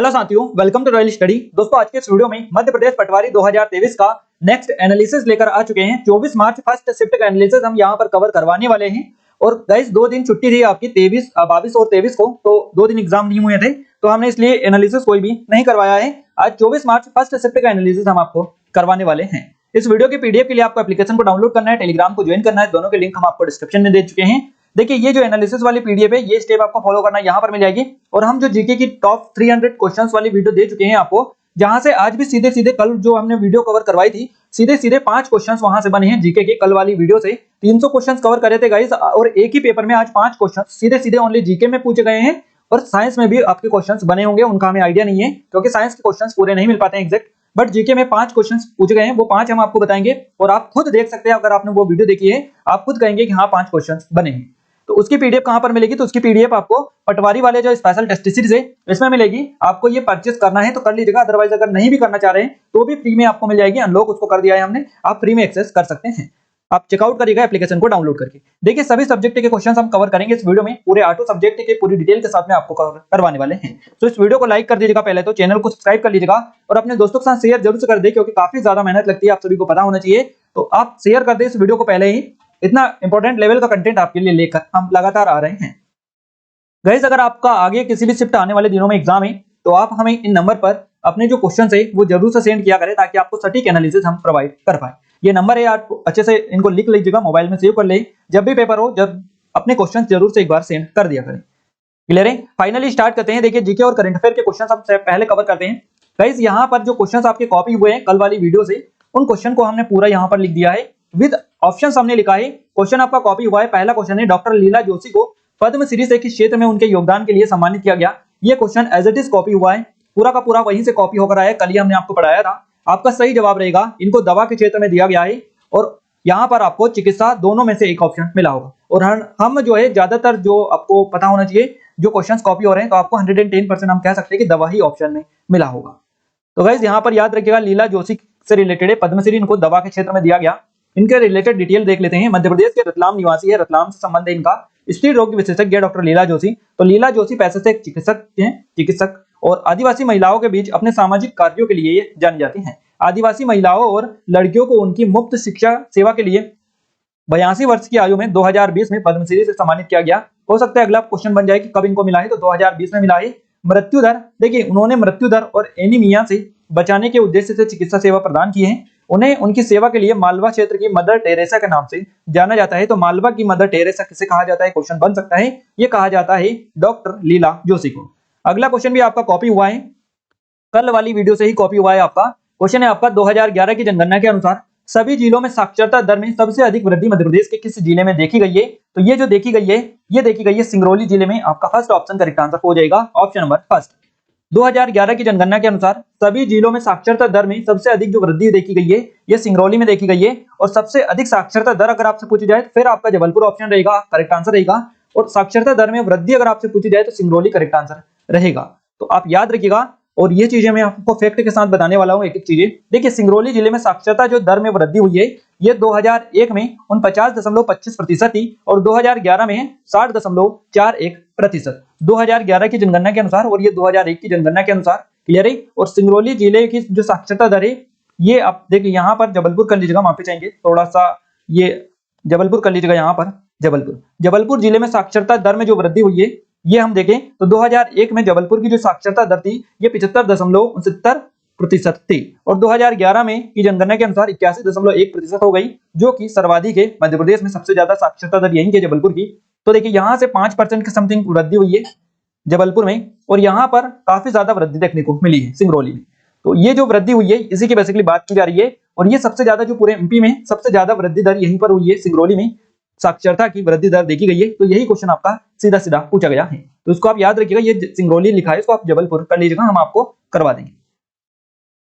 Hello साथियों, welcome to royal study. दोस्तों, आज के इस वीडियो में मध्य प्रदेश पटवारी 2023 का नेक्स्ट एनालिसिस लेकर आ चुके हैं। 24 मार्च फर्स्ट शिफ्ट का एनालिसिस हम यहां पर कवर करवाने वाले हैं। और गाइस 2 दिन छुट्टी थी आपकी 22 और 23 को, तो 2 दिन एग्जाम नहीं हुए थे, तो हमने इसलिए एनालिसिस कोई भी नहीं करवाया है। आज 24 मार्च फर्स्ट शिफ्ट का एनालिसिस हम आपको करवाने वाले हैं। इस वीडियो के पीडीएफ के लिए आपको एप्लीकेशन को डाउनलोड करना है, टेलीग्राम को ज्वाइन करना है। दोनों के लिंक हम आपको डिस्क्रिप्शन में दे चुके हैं। देखिए, ये जो एनालिसिस वाली पीडीएफ है, ये स्टेप आपको फॉलो करना यहाँ पर मिल जाएगी। और हम जो जीके की टॉप 300 क्वेश्चंस वाली वीडियो दे चुके हैं आपको, जहां से आज भी सीधे सीधे कल जो हमने वीडियो कवर करवाई थी, सीधे सीधे 5 क्वेश्चंस वहां से बने हैं जीके के। कल वाली वीडियो से 300 क्वेश्चंस कवर करे थे गाइस, और एक ही पेपर में आज 5 क्वेश्चंस सीधे सीधे ओनली जीके में पूछे गए हैं। और साइंस में भी आपके क्वेश्चंस बने होंगे, उनका हमें आइडिया नहीं है क्योंकि साइंस के क्वेश्चंस पूरे नहीं मिल पाते हैं एग्जैक्ट। बट जीके में 5 क्वेश्चंस पूछे गए हैं, वो 5 हम आपको बताएंगे और आप खुद देख सकते हैं। अगर आपने वो वीडियो देखी है, आप खुद कहेंगे कि हाँ 5 क्वेश्चंस बने हैं। तो उसकी पीडीएफ कहां पर मिलेगी? तो उसकी पीडीएफ आपको पटवारी वाले जो स्पेशल टेस्ट सीरीज है इसमें मिलेगी। आपको ये परचेस करना है तो कर लीजिएगा, अदरवाइज अगर नहीं भी करना चाह रहे हैं तो भी फ्री में आपको मिल जाएगी। अनलॉक उसको कर दिया है हमने, आप फ्री में एक्सेस कर सकते हैं। आप चेकआउट करिएगा एप्लीकेशन को डाउनलोड करके। देखिए, सभी सब्जेक्ट के क्वेश्चन हम कवर करेंगे इस वीडियो में, पूरे 8 सब्जेक्ट के पूरी डिटेल के साथ में आपको कवर करवाने वाले हैं। तो इस वीडियो को लाइक कर दीजिएगा, पहले तो चैनल को सब्सक्राइब कर लीजिएगा और अपने दोस्तों के साथ शेयर जरूर से कर दे, क्योंकि काफी ज्यादा मेहनत लगती है, आप सभी को पता होना चाहिए। तो आप शेयर कर दे इस वीडियो को पहले ही, इतना इंपॉर्टेंट लेवल का कंटेंट आपके लिए लेकर हम लगातार आ रहे हैं। गाइस, अगर आपका आगे किसी भी शिफ्ट आने वाले दिनों में एग्जाम है, तो आप हमें इन नंबर पर अपने जो क्वेश्चन है वो जरूर से सेंड किया करें, ताकि आपको सटीक एनालिसिस हम प्रोवाइड कर पाए। ये नंबर है, आप अच्छे से इनको लिख लीजिएगा, मोबाइल में सेव कर ले। जब भी पेपर हो, जब अपने क्वेश्चन जरूर से एक बार सेंड कर दिया करें। क्लियर है? फाइनली स्टार्ट करते हैं। देखिए, जीके और करंट अफेयर के क्वेश्चन हम पहले कवर करते हैं। गाइस, यहाँ पर जो क्वेश्चन आपके कॉपी हुए हैं कल वाली वीडियो से, उन क्वेश्चन को हमने पूरा यहाँ पर लिख दिया है विद ऑप्शन। हमने लिखा है, क्वेश्चन आपका कॉपी हुआ है। पहला क्वेश्चन है, डॉक्टर लीला जोशी को पद्मश्री से किस क्षेत्र में उनके योगदान के लिए सम्मानित किया गया। ये question as it is copy हुआ है, पूरा का पूरा वहीं से कॉपी होकर आया है, कल ही हमने आपको पढ़ाया था। आपका सही जवाब रहेगा, इनको दवा के क्षेत्र में दिया गया है और यहाँ पर आपको चिकित्सा, दोनों में से एक ऑप्शन मिला होगा। और हम जो है ज्यादातर जो आपको पता होना चाहिए, जो क्वेश्चंस कॉपी हो रहे हैं, तो आपको 110% हम कह सकते हैं कि दवा ही ऑप्शन में मिला होगा। तो गाइस, यहाँ पर याद रखिएगा, लीला जोशी से रिलेटेड है, पद्मश्री इनको दवा के क्षेत्र में दिया गया। इनके रिलेटेड डिटेल देख लेते हैं। मध्य प्रदेश के रतलाम निवासी है, रतलाम से संबंध है इनका। स्त्री रोग विशेषज्ञ डॉक्टर लीला जोशी। तो लीला जोशी पैसे से चिकित्सक और आदिवासी महिलाओं के बीच अपने सामाजिक कार्यों के लिए ये जानी जाती हैं। आदिवासी महिलाओं और लड़कियों को उनकी मुफ्त शिक्षा सेवा के लिए 82 वर्ष की आयु में 2020 में पद्मश्री से सम्मानित किया गया। हो सकता है अगला क्वेश्चन बन जाए कि कब इनको मिला है, तो 2020 में मिला है। मृत्यु दर, देखिए उन्होंने मृत्यु दर और एनीमिया से बचाने के उद्देश्य से चिकित्सा सेवा प्रदान की है। उन्हें उनकी सेवा के लिए मालवा क्षेत्र की मदर टेरेसा के नाम से जाना जाता है। तो मालवा की मदर टेरेसा किसे कहा जाता है, क्वेश्चन बन सकता है। ये कहा जाता है डॉक्टर लीला जोशी को। अगला क्वेश्चन भी आपका कॉपी हुआ है, कल वाली वीडियो से ही कॉपी हुआ है आपका। क्वेश्चन है आपका, 2011 की जनगणना के अनुसार सभी जिलों में साक्षरता दर में सबसे अधिक वृद्धि मध्य प्रदेश के किस जिले में देखी गई है। तो ये जो देखी गई है, ये देखी गई है सिंगरौली जिले में। आपका फर्स्ट ऑप्शन करेक्ट आंसर हो जाएगा, ऑप्शन नंबर फर्स्ट। 2011 की जनगणना के अनुसार सभी जिलों में साक्षरता दर में सबसे अधिक जो वृद्धि देखी गई है, ये सिंगरौली में देखी गई है। और सबसे अधिक साक्षरता दर अगर आपसे पूछी जाए तो फिर आपका जबलपुर ऑप्शन रहेगा, करेक्ट आंसर रहेगा। और साक्षरता दर में वृद्धि अगर आपसे पूछी जाए तो सिंगरौली करेक्ट आंसर रहेगा। तो आप याद रखिएगा, और ये चीजें मैं आपको फैक्ट के साथ बताने वाला हूं, एक एक चीजें। देखिए, सिंगरौली जिले में साक्षरता जो दर में वृद्धि हुई है, ये 2001 में 49.25% थी और 2011 में 60.41%। 2011 की जनगणना के अनुसार और ये 2001 की जनगणना के अनुसार। क्लियर है? और सिंगरौली जिले की जो साक्षरता दर है, ये आप देखिए यहाँ पर जबलपुर कर लीजिएगा, माफी चाहेंगे थोड़ा सा, ये जबलपुर कर लीजिएगा यहाँ पर। जबलपुर जिले में साक्षरता दर में जो वृद्धि हुई है, ये हम देखें तो 2001 में जबलपुर की जो साक्षरता दर थी, ये 75.69% थी। और 2011 में की जनगणना के अनुसार 81.1% हो गई, जो कि सर्वाधिक है। मध्य प्रदेश में सबसे ज्यादा साक्षरता दर यही है, जबलपुर की। तो देखिए, यहाँ से 5% की समथिंग वृद्धि हुई है जबलपुर में, और यहाँ पर काफी ज्यादा वृद्धि देखने को मिली है सिंगरौली में। तो ये जो वृद्धि हुई है, इसी की बेसिकली बात की जा रही है। और ये सबसे ज्यादा जो पूरे एमपी में सबसे ज्यादा वृद्धि दर यहीं पर हुई है, सिंगरौली में साक्षरता की वृद्धि दर देखी गई है। तो यही क्वेश्चन आपका सीधा सीधा पूछा गया है, तो इसको आप याद रखिएगा। ये सिंगरौली लिखा है, इसको आप जबलपुर कर लीजिएगा, हम आपको करवा देंगे।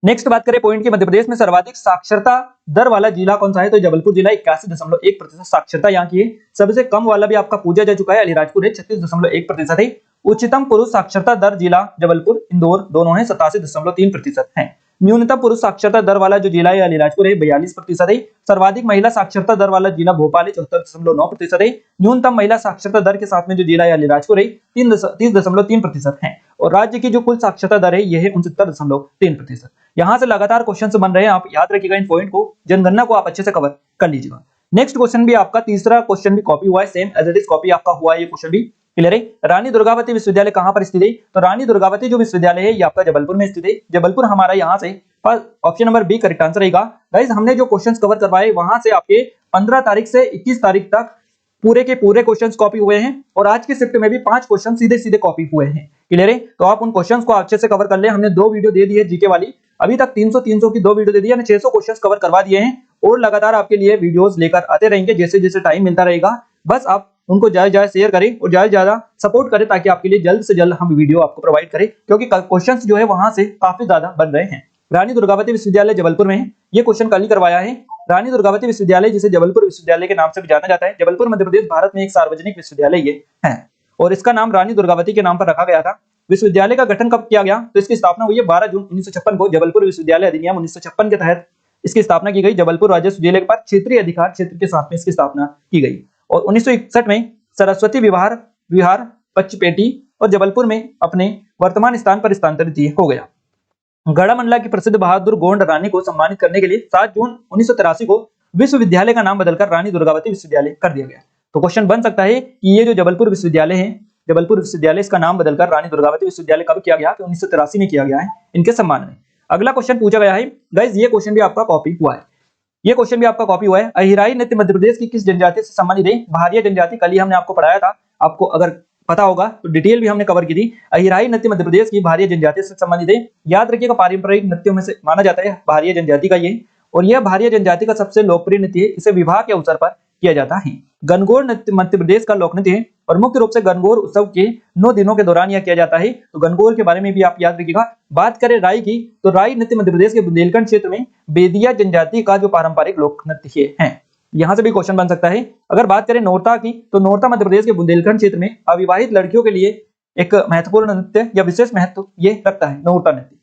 नेक्स्ट बात करें पॉइंट की, मध्य प्रदेश में सर्वाधिक साक्षरता दर वाला जिला कौन सा है, तो जबलपुर जिला 81.1% साक्षरता यहाँ की है। सबसे कम वाला भी आपका पूछा जा चुका है, अलीराजपुर है, 36.1% है। उच्चतम पुरुष साक्षरता दर जिला जबलपुर, इंदौर दोनों है, 87.3% है। न्यूनतम पुरुष साक्षरता दर वाला जो जिला है अलीराजपुर है 42% है। सर्वाधिक महिला साक्षरता दर वाला जिला भोपाल है 74.9% है। न्यूनतम महिला साक्षरता दर के साथ में जो जिला है अलीराजपुर है 30.3% है। और राज्य की जो कुल साक्षरता दर है यह है 69.3%। यहाँ से लगातार क्वेश्चन बन रहे हैं, आप याद रखिएगा इन पॉइंट को, जनगणना को आप अच्छे से कवर कर लीजिएगा। नेक्स्ट क्वेश्चन भी आपका तीसरा क्वेश्चन भी कॉपी हुआ है, same as it is copy आपका हुआ है, ये क्वेश्चन भी क्लियर है। रानी दुर्गावती विश्वविद्यालय कहां पर स्थित है? तो रानी दुर्गावती जो विश्वविद्यालय है ये आपका जबलपुर में स्थित है। जबलपुर हमारा यहाँ से option number B correct answer रहेगा। गाइस हमने जो क्वेश्चंस कवर करवाए वहां से आपके 15 तारीख से 21 तारीख तक पूरे के पूरे क्वेश्चंस कॉपी हुए हैं और आज की शिफ्ट में भी 5 क्वेश्चन सीधे सीधे कॉपी हुए हैं। क्लियर है? तो आप उन क्वेश्चंस को अच्छे से कवर कर ले। हमने 2 वीडियो दे दी है जीके वाली, अभी तक 300 की 2 वीडियो दे दी है, 600 क्वेश्चंस कवर करवा दिए हैं और लगातार आपके लिए वीडियोस लेकर आते रहेंगे जैसे जैसे टाइम मिलता रहेगा। बस आप उनको ज्यादा शेयर करें और ज्यादा सपोर्ट करें ताकि आपके लिए जल्द से जल्द हम वीडियो आपको प्रोवाइड करें, क्योंकि क्वेश्चंस जो है वहां से काफी ज्यादा बन रहे हैं। रानी दुर्गावती विश्वविद्यालय जबलपुर में है, ये क्वेश्चन कल ही करवाया है। रानी दुर्गावती विश्वविद्यालय जिसे जबलपुर विश्वविद्यालय के नाम से भी जाना जाता है, जबलपुर मध्य प्रदेश भारत में एक सार्वजनिक विश्वविद्यालय ये है और इसका नाम रानी दुर्गावती के नाम पर रखा गया था। विश्वविद्यालय का गठन कब किया गया? तो इसकी स्थापना हुई है 12 जून 1956 को। जबलपुर विश्वविद्यालय अधिनियम 1956 के तहत इसकी स्थापना की गई। जबलपुर राजस्व जिले के पास क्षेत्रीय अधिकार क्षेत्र के साथ में इसकी स्थापना की गई और 1961 में सरस्वती विहार पचपेटी और जबलपुर में अपने वर्तमान स्थान पर स्थानांतरित हो गया। गढ़मंडला की प्रसिद्ध बहादुर गोंड रानी को सम्मानित करने के लिए 7 जून 1983 को विश्वविद्यालय का नाम बदलकर रानी दुर्गावती विश्वविद्यालय कर दिया गया। तो क्वेश्चन बन सकता है कि ये जो जबलपुर विश्वविद्यालय है, जबलपुर विश्वविद्यालय इसका नाम बदलकर रानी दुर्गावती विश्वविद्यालय कब किया गया? तो 1983 में किया गया है इनके सम्मान में। अगला क्वेश्चन पूछा गया है गाइस, ये क्वेश्चन भी आपका कॉपी हुआ है, ये क्वेश्चन भी आपका कॉपी हुआ है। अहिराई नृत्य मध्य प्रदेश की किस जनजाति से संबंधित है? भारिया जनजाति। कल ही हमने आपको पढ़ाया था, आपको अगर पता होगा तो डिटेल भी हमने कवर की थी। अहिराई नृत्य मध्य प्रदेश की भारिया जनजाति से संबंधित है। याद रखिएगा पारंपरिक नृत्यों में से माना जाता है भारिया जनजाति का ये, और यह भारिया जनजाति का सबसे लोकप्रिय नृत्य है। इसे विवाह के अवसर पर किया जाता है। गणगौर नृत्य मध्य प्रदेश का लोक नृत्य है और मुख्य रूप से गणगौर उत्सव के 9 दिनों के दौरान यह किया जाता है। तो गणगौर के बारे में भी आप याद रखिएगा। बात करें राई की, तो राई नृत्य मध्य प्रदेश के बुंदेलखंड क्षेत्र में बेदिया जनजाति का जो पारंपरिक लोक नृत्य है। यहां से भी क्वेश्चन बन सकता है। अगर बात करें नौरता की, तो नौरता मध्य प्रदेश के बुंदेलखंड क्षेत्र में अविवाहित लड़कियों के लिए एक महत्वपूर्ण नृत्य या विशेष महत्व ये रखता है नौरता नृत्य।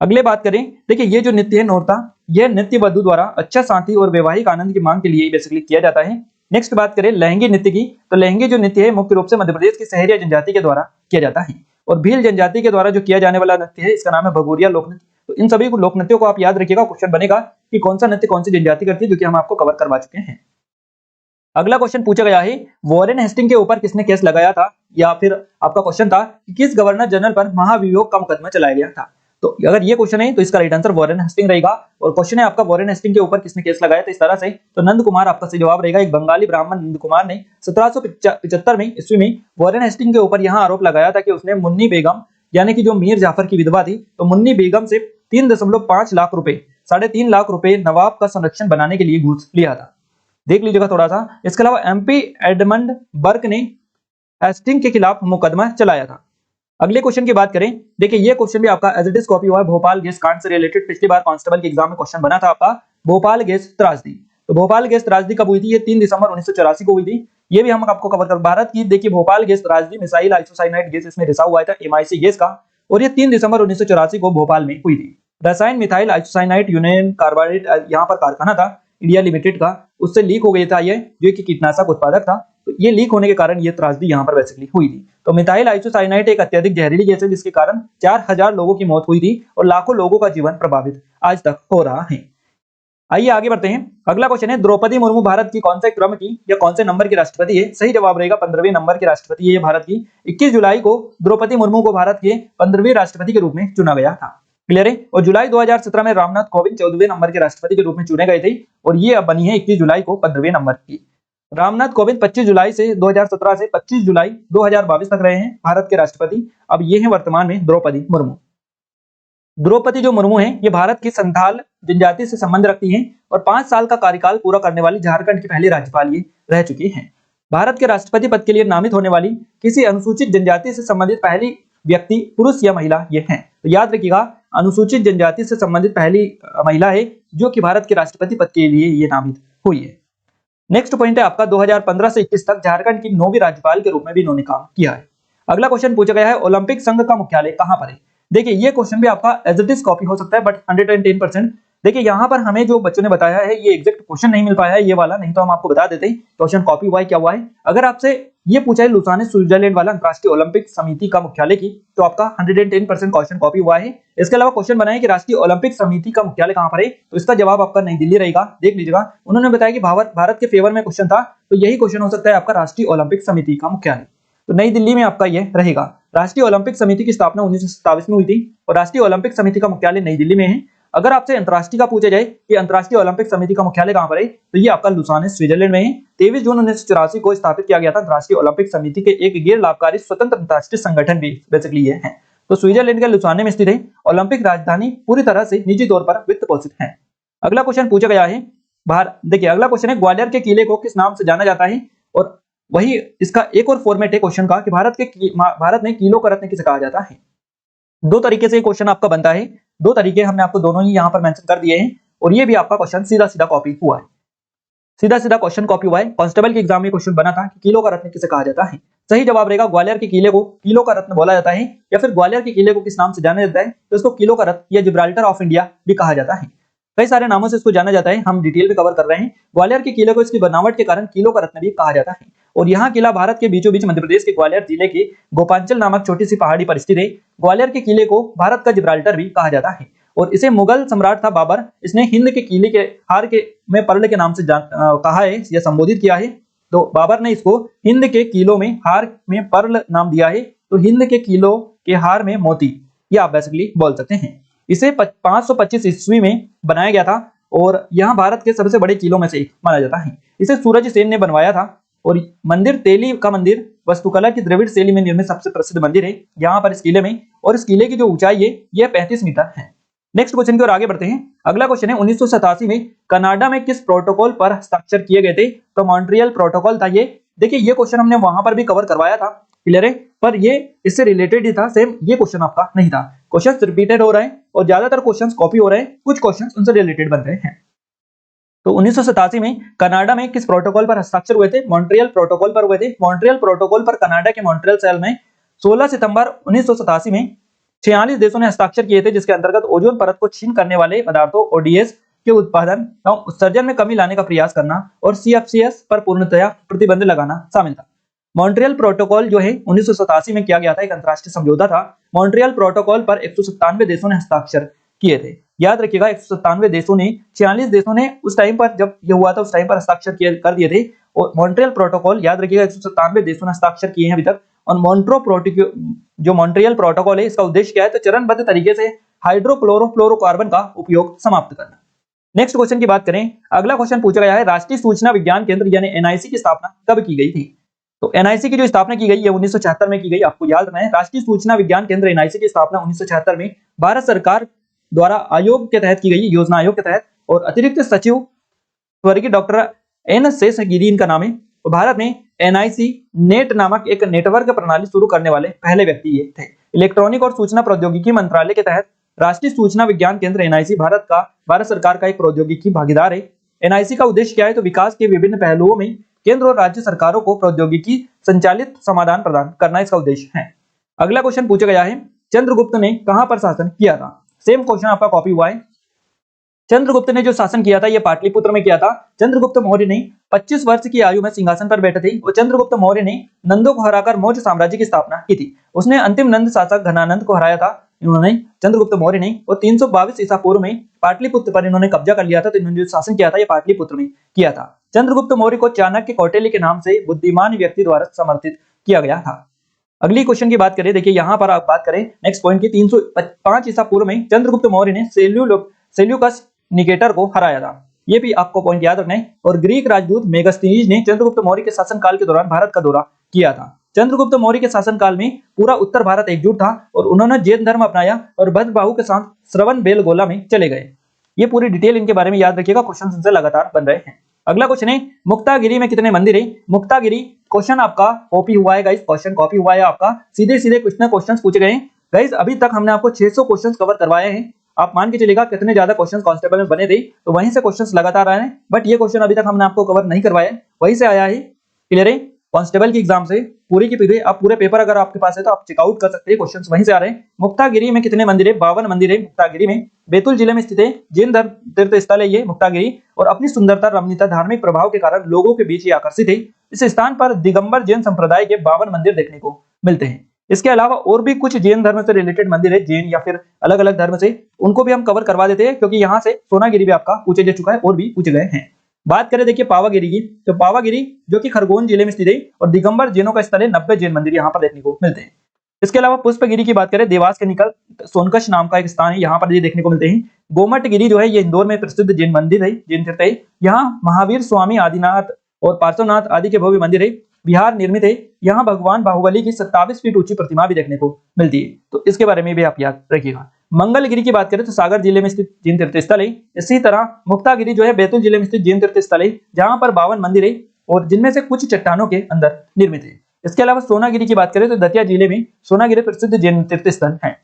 अगले बात करें, देखिए ये जो नृत्य है नौरता, यह नृत्य वधु द्वारा अच्छा शांति और वैवाहिक आनंद की मांग के लिए बेसिकली किया जाता है। नेक्स्ट बात करें लहंगी नृत्य की, तो लहंगी जो नृत्य है मुख्य रूप से मध्य प्रदेश की सहरिया जनजाति के द्वारा किया जाता है और भील जनजाति के द्वारा जो किया जाने वाला नृत्य है इसका नाम है भगोरिया लोक नृत्य। तो इन सभी लोक नृत्यों को आप याद रखिएगा, क्वेश्चन बनेगा कि कौन सा नृत्य कौन सी जनजाति करती है, जो कि हम आपको कवर करवा चुके हैं। अगला क्वेश्चन पूछा गया है वॉरेन हेस्टिंग के ऊपर किसने केस लगाया था, या फिर आपका क्वेश्चन था कि किस गवर्नर जनरल पर महाभियोग का मुकदमा चलाया गया था। तो अगर ये क्वेश्चन है तो इसका राइट आंसर वॉरेन हेस्टिंग रहेगा। और क्वेश्चन है आपका वॉरेन हेस्टिंग के ऊपर किसने केस लगाया था इस तरह से, तो नंद कुमार आपका सही जवाब रहेगा। एक बंगाली ब्राह्मण नंद कुमार ने 1775 में ईस्वी में वॉरेन हेस्टिंग के ऊपर यहां आरोप लगाया था कि उसने मुन्नी बेगम यानी कि जो मीर जाफर की विधवा थी, तो मुन्नी बेगम से 3.5 लाख रुपए 3.5 लाख रुपए नवाब का संरक्षण बनाने के लिए घूस लिया था। देख लीजिएगा थोड़ा सा। इसके अलावा एमपी एडमंड बर्क ने हेस्टिंग के खिलाफ मुकदमा चलाया था। अगले क्वेश्चन की बात करें, देखिए ये क्वेश्चन भी आपका एज इट इज कॉपी हुआ है भोपाल गैस कांड से रिलेटेड। पिछली बार कांस्टेबल के एग्जाम में क्वेश्चन बना था आपका भोपाल गैस त्रासदी। तो भोपाल गैस त्रासदी कब हुई थी? ये 3 दिसंबर 1984 को हुई थी। ये भी हम आपको कवर कर भारत की। देखिए भोपाल गैस त्रासदी मिसाइल आइसोसाइनाइड गैस इसमें रिसा हुआ था एमआईसी गैस का, और ये 3 दिसंबर 1984 को भोपाल में हुई थी। रसायन मिथाइल आइसोसाइनाइड यूनियन कार्बाइड यहाँ पर कारखाना था इंडिया लिमिटेड का, उससे लीक हो गया था ये, जो कि कीटनाशक उत्पादक था। तो ये लीक होने के कारण ये त्रासदी यहाँ पर बेसिकली हुई थी। तो मिथाइल आइसोसाइनाइड एक अत्यधिक जहरीली गैस है जिसके कारण 4000 लोगों की मौत हुई थी और लाखों लोगों का जीवन प्रभावित आज तक हो रहा है। आइए आगे बढ़ते हैं। अगला क्वेश्चन है द्रौपदी मुर्मू भारत की कौन से क्रम की या कौन से नंबर की राष्ट्रपति है? सही जवाब रहेगा 15वें नंबर की राष्ट्रपति है भारत की। 21 जुलाई को द्रौपदी मुर्मू को भारत के 15वें राष्ट्रपति के रूप में चुना गया था। क्लियर है? और जुलाई 2017 में रामनाथ कोविंद 14वें नंबर के राष्ट्रपति के रूप में चुने गए थे और ये अब बनी है 21 जुलाई को 15वें नंबर की। रामनाथ कोविंद 25 जुलाई से 2017 से 25 जुलाई 2022 तक रहे हैं भारत के राष्ट्रपति। अब ये हैं वर्तमान में द्रौपदी मुर्मू। द्रौपदी जो मुर्मू हैं ये भारत की संथाल जनजाति से संबंध रखती हैं और 5 साल का कार्यकाल पूरा करने वाली झारखंड की पहली राज्यपाल ये रह चुकी हैं। भारत के राष्ट्रपति पद के लिए नामित होने वाली किसी अनुसूचित जनजाति से संबंधित पहली व्यक्ति पुरुष या महिला ये हैं। तो याद रखिएगा अनुसूचित जनजाति से संबंधित पहली महिला है जो कि भारत के राष्ट्रपति पद के लिए ये नामित हुई है। नेक्स्ट पॉइंट है आपका 2015 से 21 तक झारखंड की 9वीं राज्यपाल के रूप में भी इन्होंने काम किया है। अगला क्वेश्चन पूछा गया है ओलंपिक संघ का मुख्यालय कहां पर है? देखिए ये क्वेश्चन भी आपका एज इट इज कॉपी हो सकता है, बट 110%। देखिए यहाँ पर हमें जो बच्चों ने बताया है ये एग्जैक्ट क्वेश्चन नहीं मिल पाया है ये वाला, नहीं तो हम आपको बता देते हैं क्वेश्चन कॉपी हुआ है क्या हुआ है। अगर आपसे ये पूछा है लुसाने स्विट्जरलैंड वाला अंतरराष्ट्रीय ओलंपिक समिति का मुख्यालय की, तो आपका 110% क्वेश्चन कॉपी हुआ है। इसके अलावा क्वेश्चन बनाया कि राष्ट्रीय ओलंपिक समिति का मुख्यालय कहां पर है, तो इसका जवाब आपका नई दिल्ली रहेगा, देख लीजिएगा। उन्होंने बताया कि भारत के फेवर में क्वेश्चन था, तो यही क्वेश्चन हो सकता है आपका राष्ट्रीय ओलंपिक समिति का मुख्यालय, तो नई दिल्ली में आपका ये रहेगा। राष्ट्रीय ओलंपिक समिति की स्थापना 1927 में हुई थी और राष्ट्रीय ओलंपिक समिति का मुख्यालय नई दिल्ली में है। अगर आपसे अंतरराष्ट्रीय का पूछा जाए कि अंतरराष्ट्रीय ओलंपिक समिति का मुख्यालय कहां पर है, तो ये आपका लुसाने स्विट्जरलैंड में है। 23 जून 1984 को स्थापित किया गया था अंतरराष्ट्रीय ओलंपिक समिति के एक गैर लाभकारी स्वतंत्र अंतरराष्ट्रीय संगठन भी बेसिकली ये है। तो स्विट्जरलैंड के लुसाने में स्थित है। ओलंपिक राजधानी पूरी तरह से निजी तौर पर वित्त पोषित है। अगला क्वेश्चन पूछा गया है देखिए अगला क्वेश्चन है ग्वालियर के किले को किस नाम से जाना जाता है, और वही इसका एक और फॉर्मेट है क्वेश्चन का कि भारत में किलो का रत्न किसे कहा जाता है। दो तरीके से क्वेश्चन आपका बनता है, दो तरीके हमने आपको दोनों ही यहाँ पर मेंशन कर दिए हैं, और ये भी आपका क्वेश्चन सीधा सीधा कॉपी हुआ है, सीधा सीधा क्वेश्चन कॉपी हुआ है। कांस्टेबल के एग्जाम में क्वेश्चन बना था कि किलो का रत्न किसे कहा जाता है। सही जवाब रहेगा ग्वालियर के किले को किलो का रत्न बोला जाता है, या फिर ग्वालियर के किले को किस नाम से जाना जाता है, तो इसको किलो का रत्न या जिब्राल्टर ऑफ इंडिया भी कहा जाता है। कई सारे नामों से इसको जाना जाता है, हम डिटेल में कवर कर रहे हैं। ग्वालियर के किले को इसकी बनावट के कारण किलो का रत्न भी कहा जाता है, और यहाँ किला भारत के बीचों बीच मध्य प्रदेश के ग्वालियर जिले के गोपांचल नामक छोटी सी पहाड़ी पर स्थित है। ग्वालियर के किले को भारत का जिब्राल्टर भी कहा जाता है, और इसे मुगल सम्राट था बाबर, इसने हिंद के किले के हार के में पर्ल के नाम से कहा है या संबोधित किया है। तो बाबर ने इसको हिंद के किलों में हार में पर्ल नाम दिया है, तो हिंद के किलों के हार में मोती, ये आप बेसिकली बोल सकते हैं। इसे 525 ईस्वी में बनाया गया था, और यहाँ भारत के सबसे बड़े किलों में से एक माना जाता है। इसे सूरज सेन ने बनवाया था, और मंदिर तेली का मंदिर वास्तुकला की द्रविड़ शैली में निर्मित सबसे प्रसिद्ध मंदिर है यहाँ पर इस किले में, और इस किले की जो ऊंचाई है यह 35 मीटर है। नेक्स्ट क्वेश्चन की ओर आगे बढ़ते हैं। अगला क्वेश्चन है 1987 में कनाडा में किस प्रोटोकॉल पर हस्ताक्षर किए गए थे, तो मॉन्ट्रियल प्रोटोकॉल था ये। देखिए ये क्वेश्चन हमने वहां पर भी कवर करवाया था, क्लियर है, पर ये इससे रिलेटेड ही था, सेम ये क्वेश्चन आपका नहीं था। क्वेश्चंस रिपीटेड हो रहे हैं और ज्यादातर क्वेश्चंस कॉपी हो रहे हैं, कुछ क्वेश्चंस उनसे रिलेटेड बन रहे हैं। तो 1987 में कनाडा में किस प्रोटोकॉल पर हस्ताक्षर हुए थे, मॉन्ट्रियल प्रोटोकॉल पर हुए थे। मॉन्ट्रियल प्रोटोकॉल पर कनाडा के मॉन्ट्रियल शहर में 16 सितंबर 1987 में 46 देशों ने हस्ताक्षर किए थे, जिसके अंतर्गत ओजोन परत को क्षीण करने वाले पदार्थों ओडीएस के उत्पादन एवं उत्सर्जन में कमी लाने का प्रयास करना और सीएफसीएस पर पूर्णतया प्रतिबंध लगाना शामिल था। मॉन्ट्रियल प्रोटोकॉल जो है 1987 में किया गया था, एक अंतरराष्ट्रीय समझौता था। मॉन्ट्रियल प्रोटोकॉल पर 197 देशों ने हस्ताक्षर किए थे। याद रखिएगा 197 देशों ने, 46 देशों ने उस टाइम पर जब ये हुआ था उस टाइम पर हस्ताक्षर कर दिए थे। और मॉन्ट्रियल प्रोटोकॉल याद रखिएगा 197 देशों ने हस्ताक्षर किए हैं अभी तक। और जो मॉन्ट्रियल प्रोटोकॉल है इसका उद्देश्य क्या है, तो चरणबद्ध तरीके से हाइड्रोक्लोरोफ्लोरोकार्बन का उपयोग समाप्त करना। नेक्स्ट क्वेश्चन की बात करें, अगला क्वेश्चन पूछा गया है राष्ट्रीय सूचना विज्ञान केंद्र यानी एनआईसी की स्थापना कब की गई थी। तो एनआईसी की जो स्थापना की गई है 1976 में की गई, आपको याद रखना है। राष्ट्रीय सूचना विज्ञान केंद्र एनआईसी की स्थापना 1976 में भारत सरकार द्वारा आयोग के तहत की गई, योजना आयोग के तहत। और अतिरिक्त सचिव स्वर्गीय डॉक्टर एन शेषगिरी इनका नाम है। तो भारत में एनआईसी नेट नामक एक नेटवर्क प्रणाली शुरू करने वाले पहले व्यक्ति ये थे। इलेक्ट्रॉनिक और सूचना प्रौद्योगिकी मंत्रालय के तहत राष्ट्रीय सूचना विज्ञान केंद्र एनआईसी भारत सरकार का एक प्रौद्योगिकी भागीदार है। एनआईसी का उद्देश्य क्या है, तो विकास के विभिन्न पहलुओं में केंद्र और राज्य सरकारों को प्रौद्योगिकी संचालित समाधान प्रदान करना इसका उद्देश्य है। अगला क्वेश्चन पूछा गया है चंद्रगुप्त ने कहां पर शासन किया था। सेम क्वेश्चन आपका कॉपी हुआ है। चंद्रगुप्त ने जो शासन किया था ये पाटलिपुत्र में किया था। चंद्रगुप्त मौर्य ने 25 वर्ष की आयु में सिंहासन पर बैठे थे और चंद्रगुप्त मौर्य ने नंदों को हराकर मौर्य साम्राज्य की स्थापना की थी। उसने अंतिम नंद शासक घनानंद को हराया था इन्होंने, चंद्रगुप्त मौर्य ने। और 322 ईसा पूर्व में पाटलिपुत्र पर इन्होंने कब्जा कर लिया था। तो इन्होंने जो शासन किया था ये पाटलिपुत्र में किया था। चंद्रगुप्त मौर्य को चाणक्य कौटिल्य के नाम से बुद्धिमान व्यक्ति द्वारा समर्थित किया गया था। अगली क्वेश्चन की बात करें, देखिए यहाँ पर आप बात करें नेक्स्ट पॉइंट की, 305 ईसा पूर्व में चंद्रगुप्त मौर्य ने सेल्यूकस निकेटर को हराया था। ये भी आपको पॉइंट याद रखना है। और ग्रीक राजदूत मेगास्थनीज ने चंद्रगुप्त मौर्य के शासनकाल के दौरान भारत का दौरा किया था। चंद्रगुप्त मौर्य के शासनकाल में पूरा उत्तर भारत एकजुट था और उन्होंने जैन धर्म अपनाया और भद्रबाहु के साथ श्रवण बेलगोला में चले गए। ये पूरी डिटेल इनके बारे में याद रखिएगा, क्वेश्चन इनसे लगातार बन रहे हैं। अगला क्वेश्चन है मुक्तागिरी में कितने मंदिर है। मुक्तागिरी क्वेश्चन आपका कॉपी हुआ है गाइस, क्वेश्चन कॉपी हुआ है आपका, सीधे सीधे कितने क्वेश्चंस पूछे गए हैं गाइस। अभी तक हमने आपको 600 क्वेश्चंस कवर करवाए हैं। आप मान के चलिएगा कितने ज्यादा क्वेश्चंस कांस्टेबल में बने थे, तो वहीं से क्वेश्चंस लगातार आए हैं। बट ये क्वेश्चन अभी तक हमने आपको कवर नहीं करवाया, वहीं से आया है, क्लियर है। कांस्टेबल की एग्जाम से पूरी की पूरी आप पूरे पेपर अगर आपके पास है तो आप चेकआउट कर सकते हैं, क्वेश्चंस वहीं से आ रहे हैं। मुक्तागिरी में कितने मंदिर है? 52 मंदिर है मुक्तागिरी में। बैतूल जिले में स्थित है, जैन धर्म तीर्थ स्थल है ये मुक्तागिरी, और अपनी सुंदरता, रमणीयता, धार्मिक प्रभाव के कारण लोगों के बीच ये आकर्षित है। इस स्थान पर दिगंबर जैन संप्रदाय के 52 मंदिर देखने को मिलते हैं। इसके अलावा और भी कुछ जैन धर्म से रिलेटेड मंदिर है, जैन या फिर अलग अलग धर्म से, उनको भी हम कवर करवा देते हैं, क्योंकि यहाँ से सोनागिरी भी आपका पूछे जा चुका है और भी पूछे गए हैं। बात करें देखिए पावागिरी की, तो पावागिरी जो कि खरगोन जिले में स्थित है और दिगंबर जैनों का स्थल है, 90 जैन मंदिर यहाँ पर देखने को मिलते हैं। इसके अलावा पुष्पगिरी की बात करें, देवास के निकट सोनकश नाम का एक स्थान है, यहाँ पर ये देखने को मिलते हैं। गोमट गिरी जो है ये इंदौर में प्रसिद्ध जैन मंदिर है, जैन तीर्थ है। यहाँ महावीर स्वामी आदिनाथ और पार्श्वनाथ आदि के भव्य मंदिर है। बिहार निर्मित है, यहाँ भगवान बाहुबली की 27 फीट ऊंची प्रतिमा भी देखने को मिलती है, तो इसके बारे में भी आप याद रखिएगा। मंगलगिरी की बात करें तो सागर जिले में स्थित जैन तीर्थ स्थल है। इसी तरह मुक्तागिरी जो है बैतूल जिले में स्थित जैन तीर्थ स्थल है, जहां पर 52 मंदिर है और जिनमें से कुछ चट्टानों के अंदर निर्मित है। इसके अलावा सोनागिरी की बात करें तो दतिया जिले में सोनागिरी प्रसिद्ध जैन तीर्थ स्थल है।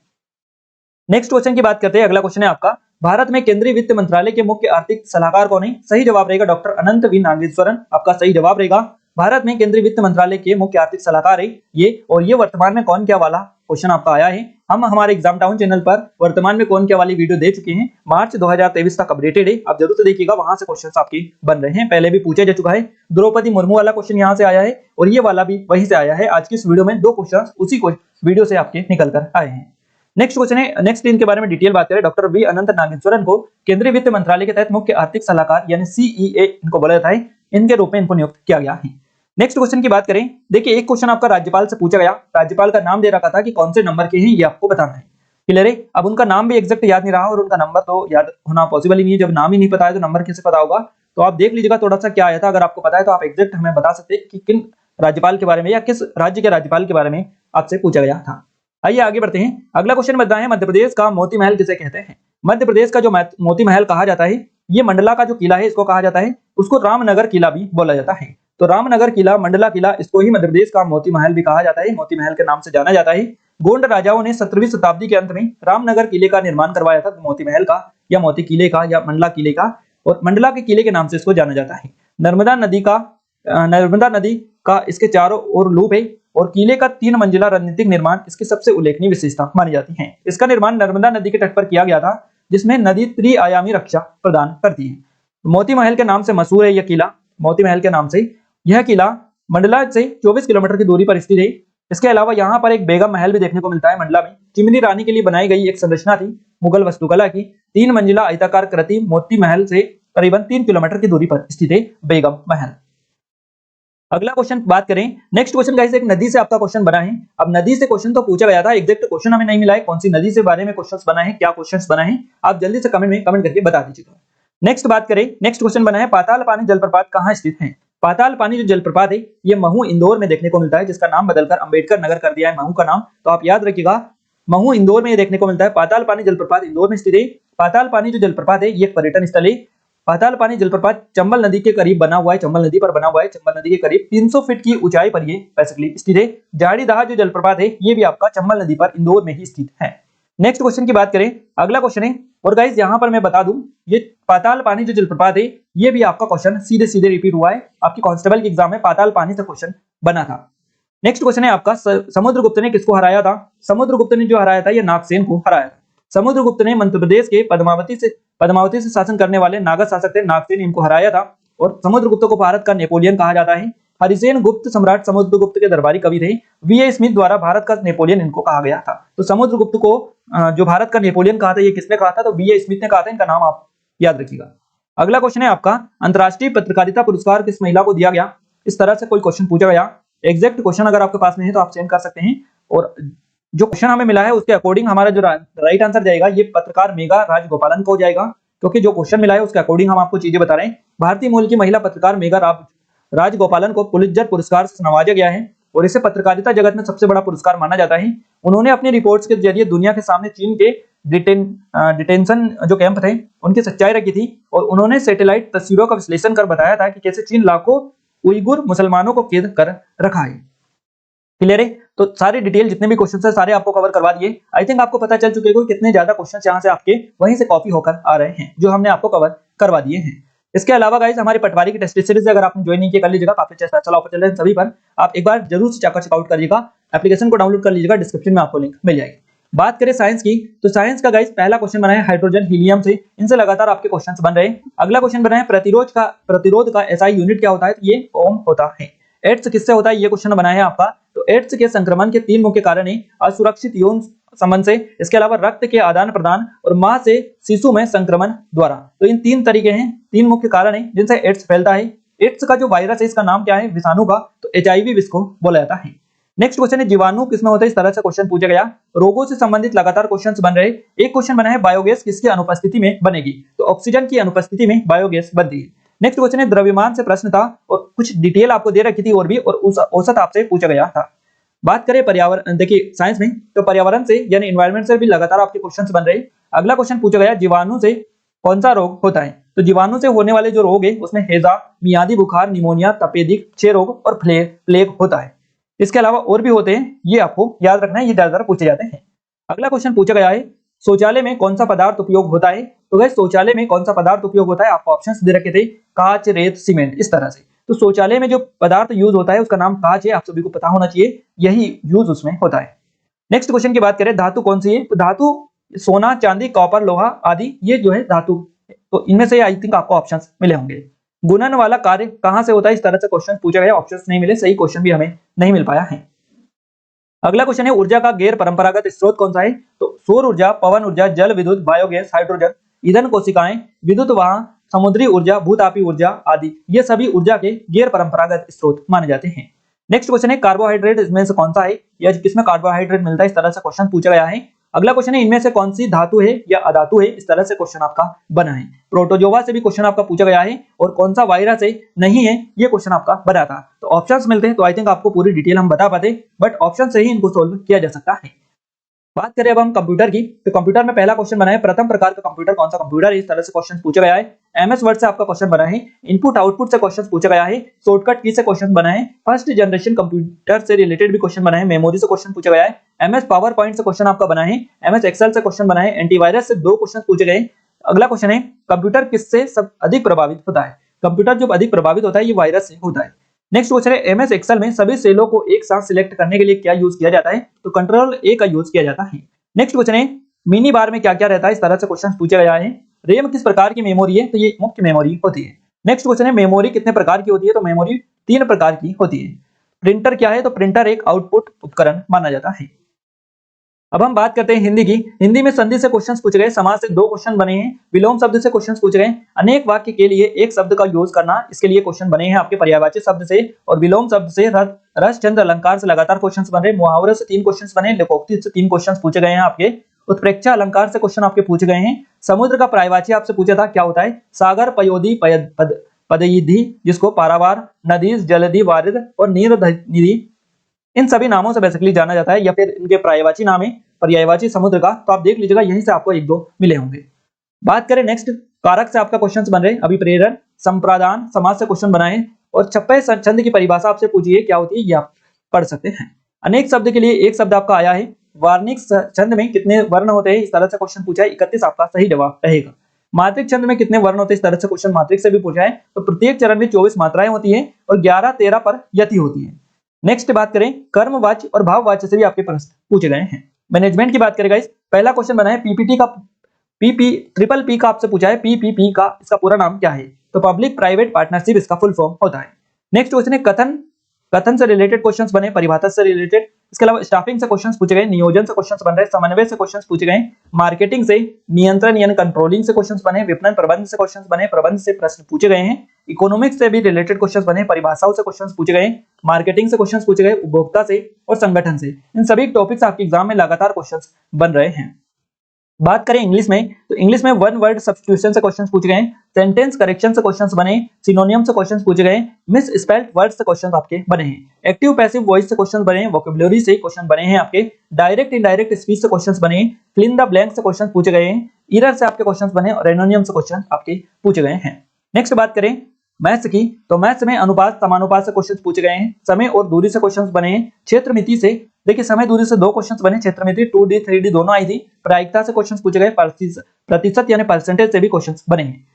नेक्स्ट क्वेश्चन की बात करते हैं। अगला क्वेश्चन है आपका, भारत में केंद्रीय वित्त मंत्रालय के मुख्य आर्थिक सलाहकार कौन है? सही जवाब रहेगा डॉक्टर अनंत वी नागेश्वरन, आपका सही जवाब रहेगा। भारत में केंद्रीय वित्त मंत्रालय के मुख्य आर्थिक सलाहकार है ये, और ये वर्तमान में कौन क्या वाला क्वेश्चन आपका आया है। हम हमारे एग्जाम टाउन चैनल पर वर्तमान में कौन क्या वाली वीडियो दे चुके हैं, मार्च 2023 तक अपडेटेड है, आप जरूर से देखिएगा, वहां से क्वेश्चंस आपके बन रहे हैं, पहले भी पूछा जा चुका है। द्रौपदी मुर्मू वाला क्वेश्चन यहाँ से आया है और ये वाला भी वहीं से आया है। आज की इस वीडियो में 2 क्वेश्चन उसी वीडियो से आपके निकल कर आए हैं। नेक्स्ट क्वेश्चन है, नेक्स्ट इनके बारे में डिटेल बात करें। डॉक्टर वी अनंत नागेश्वरन को केंद्रीय वित्त मंत्रालय के तहत मुख्य आर्थिक सलाहकार यानी सीईए इनको बोला जाता है, इनके रूप में इनको नियुक्त किया गया है। नेक्स्ट क्वेश्चन की बात करें, देखिए एक क्वेश्चन आपका राज्यपाल से पूछा गया, राज्यपाल का नाम दे रखा था कि कौन से नंबर के हैं ये आपको बताना है, क्लियर है। अब उनका नाम भी एग्जैक्ट याद नहीं रहा और उनका नंबर तो याद होना पॉसिबल ही नहीं है, जब नाम ही नहीं पता है तो नंबर कैसे पता होगा। तो आप देख लीजिएगा थोड़ा सा क्या आया था, अगर आपको पता है तो आप एग्जैक्ट हमें बता सकते हैं कि किन राज्यपाल के बारे में या किस राज्य के राज्यपाल के बारे में आपसे पूछा गया था। आइए आगे बढ़ते हैं। अगला क्वेश्चन बताएं, मध्य प्रदेश का मोती महल किसे कहते हैं? मध्य प्रदेश का जो मोती महल कहा जाता है, ये मंडला का जो किला है इसको कहा जाता है, उसको रामनगर किला भी बोला जाता है। तो रामनगर किला, मंडला किला, इसको ही मध्य प्रदेश का मोती महल भी कहा जाता है, मोती महल के नाम से जाना जाता है। गोंड राजाओं ने 17वीं शताब्दी के अंत में रामनगर किले का निर्माण करवाया था, मोती महल का या मोती किले का या मंडला किले का, और मंडला के किले के नाम से इसको जाना जाता है। नर्मदा नदी का इसके चारों ओर लूप है और किले का 3 मंजिला रणनीतिक निर्माण इसकी सबसे उल्लेखनीय विशेषता मानी जाती है। इसका निर्माण नर्मदा नदी के तट पर किया गया था, जिसमें नदी त्रिआयामी रक्षा प्रदान करती है। मोती महल के नाम से मशहूर है यह किला, मोती महल के नाम से। यह किला मंडला से 24 किलोमीटर की दूरी पर स्थित है। इसके अलावा यहाँ पर एक बेगम महल भी देखने को मिलता है मंडला में। चिमनी रानी के लिए बनाई गई एक संरचना थी मुगल वास्तुकला की। 3 मंजिला आयताकार कृति मोती महल से करीबन 3 किलोमीटर की दूरी पर स्थित है बेगम महल। अगला क्वेश्चन बात करें, नेक्स्ट क्वेश्चन गाइस एक नदी से आपका क्वेश्चन बना है। अब नदी से क्वेश्चन तो पूछा गया था, एग्जैक्ट क्वेश्चन हमें नहीं मिला है, कौन सी नदी से बारे में क्वेश्चंस बना है, क्या क्वेश्चंस बना है, आप जल्दी से कमेंट में कमेंट करके बता दीजिएगा। नेक्स्ट बात करें, नेक्स्ट क्वेश्चन बना है, पाताल पानी जलप्रपात कहाँ स्थित है? पाताल पानी जो जलप्रपात है ये महू इंदौर में देखने को मिलता है, जिसका नाम बदलकर अंबेडकर नगर कर दिया है महू का नाम, तो आप याद रखिएगा महू इंदौर में ये देखने को मिलता है। पाताल पानी जलप्रपात इंदौर में स्थित है। पाताल पानी जो जलप्रपात है ये एक पर्यटन स्थल है। पाताल पानी जलप्रपात चंबल नदी के करीब बना हुआ है, चंबल नदी पर बना हुआ है, चंबल नदी के करीब 300 फीट की ऊंचाई पर ये बेसिकली स्थित है। जाड़ीदाह जो जलप्रपात है ये भी आपका चंबल नदी पर इंदौर में ही स्थित है। नेक्स्ट क्वेश्चन की बात करें, अगला क्वेश्चन है, और गाइस यहाँ पर मैं बता दूं ये पाताल पानी जो जलप्रपात है ये भी आपका क्वेश्चन सीधे सीधे रिपीट हुआ है, आपकी कांस्टेबल के एग्जाम में पाताल पानी से क्वेश्चन बना था। नेक्स्ट क्वेश्चन है आपका, समुद्रगुप्त ने किसको हराया था? समुद्रगुप्त ने जो हराया था ये नागसेन को हराया था। समुद्रगुप्त ने मध्य प्रदेश के पद्मावती से शासन करने वाले नागा शासक थे नागसेन, इनको हराया था। और समुद्रगुप्त को भारत का नेपोलियन कहा जाता है। हरिसेन गुप्त सम्राट समुद्रगुप्त के दरबारी कवि थे। वीए स्मिथ द्वारा भारत का नेपोलियन इनको कहा गया था। तो समुद्रगुप्त को जो भारत का नेपोलियन कहा था ये किसने कहा था? तो वीए स्मिथ ने कहा था, इनका नाम आप याद रखिएगा। अगला क्वेश्चन है आपका, अंतरराष्ट्रीय पत्रकारिता पुरस्कार किस महिला को दिया गया? इस तरह से कोई क्वेश्चन पूछा गया, एग्जैक्ट क्वेश्चन अगर आपके पास में है तो आप सेंड कर सकते हैं, और जो क्वेश्चन हमें मिला है उसके अकॉर्डिंग हमारा जो राइट आंसर जाएगा ये पत्रकार मेघा राजगोपालन को जाएगा, क्योंकि जो क्वेश्चन मिला है उसके अकॉर्डिंग हम आपको चीजें बता रहे हैं। भारतीय मूल की महिला पत्रकार मेघा राजगोपालन को पुलित्जर पुरस्कार से नवाजा गया है और इसे पत्रकारिता जगत में सबसे बड़ा पुरस्कार माना जाता है। उन्होंने अपनी रिपोर्ट्स के जरिए दुनिया के सामने चीन के डिटेंशन जो कैंप थे उनकी सच्चाई रखी थी, और उन्होंने सैटेलाइट तस्वीरों का विश्लेषण कर बताया था कि कैसे चीन लाखों उइगुर मुसलमानों को कैद कर रखा है। क्लियर है? तो सारे डिटेल जितने भी क्वेश्चन है सारे आपको कवर करवा दिए। आई थिंक आपको पता चल चुके हो कितने ज्यादा क्वेश्चन यहाँ से आपके वहीं से कॉपी होकर आ रहे हैं, जो हमने आपको कवर करवा दिए हैं। इसके अलावा गाइस हमारी पटवारी की टेस्ट सीरीज अगर आपने ज्वाइन नहीं किया कर लीजिएगा, काफी अच्छा स्पेशल ऑफर चल रहा है सभी पर, आप एक बार जरूर से चेकआउट करिएगा, एप्लीकेशन को डाउनलोड कर लीजिएगा, डिस्क्रिप्शन में आपको लिंक मिल जाएगी। बात करें साइंस की, तो साइंस का गाइस पहला क्वेश्चन बना है हाइड्रोजन हीलियम से, इनसे लगातार आपके क्वेश्चंस बन रहे हैं। अगला क्वेश्चन बना है प्रतिरोध का एसआई यूनिट क्या होता है, तो ये ओम होता है। एड्स किससे होता है, ये क्वेश्चन बना है आपका। तो एड्स के संक्रमण के 3 मुख्य कारण है, असुरक्षित यौन संबंध से, इसके अलावा रक्त के आदान प्रदान और मां से शिशु में संक्रमण द्वारा। तो इन 3 तरीके हैं, 3 मुख्य कारण हैं जिनसे एड्स फैलता है। एड्स का जो वायरस है इसका नाम क्या है, विषाणु का, तो एचआईवी इसको बोला जाता है। नेक्स्ट क्वेश्चन है जीवाणु किसमें होता है, इस तरह से क्वेश्चन पूछा गया। रोगों से संबंधित लगातार क्वेश्चंस बन रहे। एक क्वेश्चन बना है बायोगैस किसकी अनुपस्थिति में बनेगी, तो ऑक्सीजन की अनुपस्थिति में बायोगैस बनती है। नेक्स्ट क्वेश्चन है द्रव्यमान से प्रश्न था और कुछ डिटेल आपको दे रखी थी और भी, और उस औसत आपसे पूछा गया था। बात करें पर्यावरण, देखिए साइंस में तो पर्यावरण से यानी एनवायरनमेंट से भी लगातार आपके क्वेश्चंस बन रहे। अगला क्वेश्चन पूछा गया जीवाणु से कौन सा रोग होता है, तो जीवाणु से होने वाले जो रोग है उसमें हैजा, मियादी बुखार, निमोनिया, तपेदिक, क्षय रोग और प्लेग होता है। इसके अलावा और भी होते हैं, ये आपको याद रखना है, ये ज्यादातर पूछे जाते हैं। अगला क्वेश्चन पूछा गया है शौचालय में कौन सा पदार्थ उपयोग होता है, तो गाइस शौचालय में कौन सा पदार्थ उपयोग होता है, आपको ऑप्शंस दे रखे थे, कांच, रेत, सीमेंट, इस तरह से। तो शौचालय में जो पदार्थ यूज होता है उसका नाम कांच है, आप सभी को पता होना चाहिए, यही यूज उसमें होता है। नेक्स्ट क्वेश्चन की बात करें धातु कौन सी है, तो धातु सोना, चांदी, कॉपर, लोहा आदि, ये जो है धातु, तो इनमें से आई थिंक आपको ऑप्शंस मिले होंगे। गुणन वाला कार्य कहां से होता है, इस तरह से क्वेश्चन पूछा गया, ऑप्शंस नहीं मिले, सही क्वेश्चन भी हमें नहीं मिल पाया है। अगला क्वेश्चन है ऊर्जा का गैर परंपरागत स्रोत कौन सा है, तो सौर ऊर्जा, पवन ऊर्जा, जल विद्युत, बायोगैस, हाइड्रोजन, ईंधन कोशिकाएं, विद्युत वाहन, समुद्री ऊर्जा, भूतापी ऊर्जा आदि, ये सभी ऊर्जा के गैर परंपरागत स्रोत माने जाते हैं। नेक्स्ट क्वेश्चन है कार्बोहाइड्रेट इसमें से कौन सा है, या किसमें कार्बोहाइड्रेट मिलता है, इस तरह से क्वेश्चन पूछा गया है। अगला क्वेश्चन है इनमें से कौन सी धातु है या अधातु है, इस तरह से क्वेश्चन आपका बना है। प्रोटोजोआ से भी क्वेश्चन आपका पूछा गया है, और कौन सा वायरस है नहीं है, ये क्वेश्चन आपका बना था। तो ऑप्शंस मिलते हैं तो आई थिंक आपको पूरी डिटेल हम बता पाते, बट ऑप्शन से ही इनको सोल्व किया जा सकता है। बात करें अब हम कंप्यूटर की, तो कंप्यूटर में पहला क्वेश्चन बना है प्रथम प्रकार का कंप्यूटर कौन सा कंप्यूटर है, इस तरह से क्वेश्चन पूछा गया है। एमएस वर्ड से आपका क्वेश्चन बना है। इनपुट आउटपुट से क्वेश्चन पूछा गया है। शॉर्टकट की से क्वेश्चन बना है। फर्स्ट जनरेशन कंप्यूटर से रिलेटेड भी क्वेश्चन बना है। मेमोरी से क्वेश्चन पूछा गया है। एमएस पावर पॉइंट से क्वेश्चन आपका बना है। एमएस एक्सेल से क्वेश्चन बना है। एंटीवायरस से 2 क्वेश्चन पूछे गए। अगला क्वेश्चन है कंप्यूटर किससे सब अधिक प्रभावित होता है, कंप्यूटर जो अधिक प्रभावित होता है ये वायरस से होता है। नेक्स्ट क्वेश्चन है एमएस एक्सेल में सभी सेलों को एक साथ सिलेक्ट करने के लिए क्या यूज किया जाता है, तो कंट्रोल ए का यूज किया जाता है। नेक्स्ट क्वेश्चन है मिनी बार में क्या क्या रहता है, इस तरह से क्वेश्चन पूछा गया है। रैम किस प्रकार की मेमोरी है, तो ये मुख्य मेमोरी होती है। नेक्स्ट क्वेश्चन है मेमोरी कितने प्रकार की होती है, तो मेमोरी 3 प्रकार की होती है। प्रिंटर क्या है, तो प्रिंटर एक आउटपुट उपकरण माना जाता है। अब हम बात करते हैं हिंदी की। हिंदी में संधि से क्वेश्चंस पूछे गए। समास से 2 क्वेश्चन बने हैं। विलोम शब्द से क्वेश्चंस पूछे गए। अनेक वाक्य के लिए एक शब्द का यूज करना, इसके लिए क्वेश्चन बने हैं आपके पर्यायवाची शब्द से। और विलोम शब्द से रस चंद्र अलंकार से लगातार क्वेश्चंस बन रहे। मुहावरे से 3 क्वेश्चंस बने। लोकोक्ति से 3 क्वेश्चंस पूछे गए हैं आपके। उत्प्रेक्षा अलंकार से क्वेश्चन आपके पूछे गए हैं। समुद्र का पर्यायवाची आपसे पूछा था क्या होता है, सागर, पयोधी, पदयिधि, जिसको पारावार, नदी, जलधि, वारिद और नीर निधि, इन सभी नामों से बेसिकली जाना जाता है, या फिर इनके पर्यायवाची नाम है पर्यायवाची समुद्र का। तो आप देख लीजिएगा, यहीं से आपको 1-2 मिले होंगे। बात करें नेक्स्ट, कारक से आपका क्वेश्चंस बन रहे। अभिप्रेरण, संप्रादान, समास से क्वेश्चन बनाए। और छप्पे छंद की परिभाषा आपसे पूछी है क्या होती है, ये आप पढ़ सकते हैं। अनेक शब्द के लिए एक शब्द आपका आया है। वार्णिक छंद में कितने वर्ण होते हैं, इस तरह से क्वेश्चन पूछा है। 31 आपका सही जवाब रहेगा। मात्रिक छंद में कितने वर्ण होते हैं, इस तरह से क्वेश्चन मात्रिक से भी पूछा है। तो प्रत्येक चरण में 24 मात्राएं होती है और 11-13 पर यति होती है। नेक्स्ट बात करें कर्मवाच्य और भाववाच्य से भी आपके प्रश्न पूछे गए हैं। मैनेजमेंट की बात करें गाइस, पहला क्वेश्चन बना है पीपीटी का, ट्रिपल पी का आपसे पूछा है। पीपीपी का इसका पूरा नाम क्या है, तो पब्लिक प्राइवेट पार्टनरशिप इसका फुल फॉर्म होता है। नेक्स्ट क्वेश्चन है कथन से रिलेटेड क्वेश्चंस बने, परिभाषा से रिलेटेड। इसके अलावा स्टाफिंग से क्वेश्चंस पूछे गए, नियोजन से क्वेश्चंस बन रहे, समन्वय से क्वेश्चंस पूछे गए, मार्केटिंग से, नियंत्रण यानी कंट्रोलिंग से क्वेश्चंस बने, विपणन प्रबंध से क्वेश्चंस बने, प्रबंध से प्रश्न पूछे गए हैं, इकोनॉमिक्स से भी रिलेटेड क्वेश्चंस बने, परिभाषाओं से क्वेश्चंस पूछे गए, मार्केटिंग से क्वेश्चंस पूछे गए, उपभोक्ता से और संगठन से। इन सभी टॉपिक्स आपके एग्जाम में लगातार क्वेश्चंस बन रहे हैं। बात करें इंग्लिश में, तो इंग्लिश में वन वर्ड सब्स्टिट्यूशन से क्वेश्चंस पूछे गए, सेंटेंस करेक्शन से क्वेश्चंस बने, सिनोनियम से क्वेश्चंस पूछे गए, मिस स्पेल्ड वर्ड से क्वेश्चंस आपके बने हैं, एक्टिव पैसिव वॉइस से क्वेश्चंस बने, वोकैबुलरी से क्वेश्चन बने हैं आपके, डायरेक्ट इनडायरेक्ट स्पीच से क्वेश्चंस बने, फिल इन द ब्लैंक से क्वेश्चंस पूछे गए हैं, एरर से आपके क्वेश्चंस बने और एनोनियम से क्वेश्चन आपके पूछे गए हैं। नेक्स्ट बात करें मैथ्स की, तो मैथ्स में अनुपात समानुपात से क्वेश्चंस पूछे गए हैं, समय और दूरी से क्वेश्चंस बने हैं, क्षेत्र मिति से, देखिए समय दूरी से 2 क्वेश्चंस बने, क्षेत्र मिति 2D 3D दोनों आई थी, प्रायिकता से क्वेश्चंस पूछे गए, प्रतिशत यानी परसेंटेज से भी क्वेश्चंस बने हैं।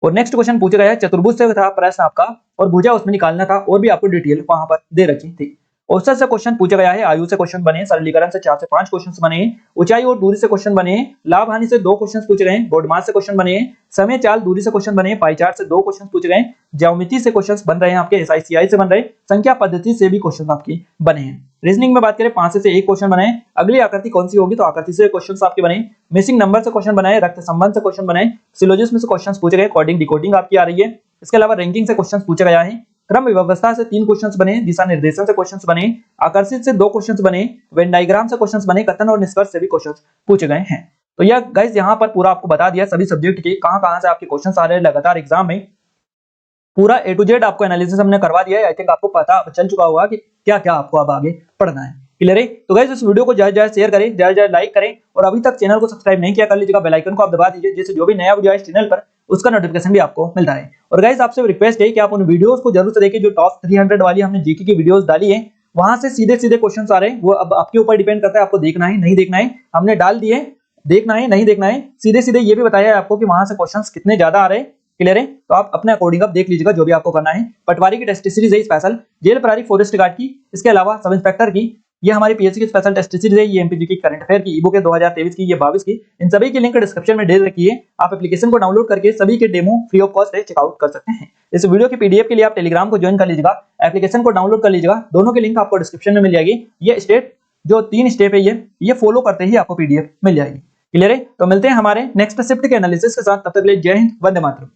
और नेक्स्ट क्वेश्चन पूछा गया है चतुर्भुज से था प्रश्न आपका और भुजा उसमें निकालना था और भी आपको डिटेल वहां पर दे रखी थी। औसत से क्वेश्चन पूछा गया है, आयु से क्वेश्चन बने, सरलीकरण से 4 से 5 क्वेश्चन बने, ऊंचाई और दूरी से क्वेश्चन बने, लाभ हानि से 2 क्वेश्चन पूछे गए, बोर्ड मास से क्वेश्चन बने, समय चाल दूरी से क्वेश्चन बने, पाई चार्ट से 2 क्वेश्चन पूछे गए, ज्यामिति से क्वेश्चन बन रहे हैं आपके, एसआईसीआई से बन रहे, संख्या पद्धति से भी क्वेश्चन आपके बने हैं। रीजनिंग में बात करें 5 से 1 क्वेश्चन बनाए, अगली आकृति कौन सी होगी तो आकृति से क्वेश्चन आपके बने, मिसिंग नंबर से क्वेश्चन बनाए, रक्त संबंध से क्वेश्चन बनाए, सिलोजिज्म से क्वेश्चन पूछे गए, कोडिंग डिकोडिंग आपकी आ रही है। इसके अलावा रैंकिंग से क्वेश्चन पूछा गया है, क्रम व्यवस्था से 3 क्वेश्चंस बने, दिशा निर्देशन से क्वेश्चंस बने, आकर्षित से 2 क्वेश्चंस बने, वेन डायग्राम से क्वेश्चंस बने, कथन और निष्कर्ष से भी क्वेश्चंस पूछे गए हैं। तो यह गाइस यहाँ पर पूरा आपको बता दिया सभी सब्जेक्ट के कहां-कहां से आपके क्वेश्चंस आ रहे हैं लगातार एग्जाम में, पूरा ए टू जेड आपको एनालिसिस हमने करवा दिया है। आई थिंक आपको पता चल चुका होगा कि क्या-क्या आपको अब आगे पढ़ना है। क्लियर है? तो गाइस इस वीडियो को ज्यादा शेयर करें, ज्यादा लाइक करें और अभी तक चैनल को सब्सक्राइब नहीं किया कर लीजिएगा, बेल आइकन को आप दबा दीजिए जिससे जो भी नया वीडियो आए चैनल पर उसका नोटिफिकेशन भी आपको मिलता है। और गाइस आपसे रिक्वेस्ट है कि आप उन वीडियोस को जरूर से देखें जो टॉप 300 वाली हमने जीके की वीडियोस डाली है, वहां से सीधे-सीधे क्वेश्चंस आ रहे हैं। वो अब आपके ऊपर डिपेंड करता है आपको देखना है नहीं देखना है, हमने डाल दिए, देखना है नहीं देखना है, सीधे-सीधे ये भी बताया है आपको कि वहां से क्वेश्चंस कितने ज्यादा आ रहे हैं। क्लियर है? तो आप अपने अकॉर्डिंग आप देख लीजिएगा जो भी आपको करना है। पटवारी की टेस्ट सीरीज है स्पेशल, जेल प्रहरी फॉरेस्ट गार्ड की, इसके अलावा सब इंस्पेक्टर की, ये हमारी पीएससी की स्पेशल टेस्ट सीरीज है, ये एमपीजी की करंट अफेयर की ईबुक है 2023 की, ये 22 की, इन सभी की लिंक डिस्क्रिप्शन में दे रखी है। आप एप्लीकेशन को डाउनलोड करके सभी के डेमो फ्री ऑफ कॉस्ट है चेकआउट कर सकते हैं। इस वीडियो की पीडीएफ के लिए आप टेलीग्राम को ज्वाइन कर लीजिएगा, एप्लीकेशन को डाउनलोड कर लीजिएगा, दोनों की लिंक आपको डिस्क्रिप्शन में मिल जाएगी। ये स्टेप जो 3 स्टेप है ये फॉलो करते ही आपको पीडीएफ मिल जाएगी। क्लियर है? तो मिलते हैं हमारे नेक्स्ट शिफ्ट के एनालिसिस के साथ, तब तक के लिए जय हिंद, वंदे मातरम।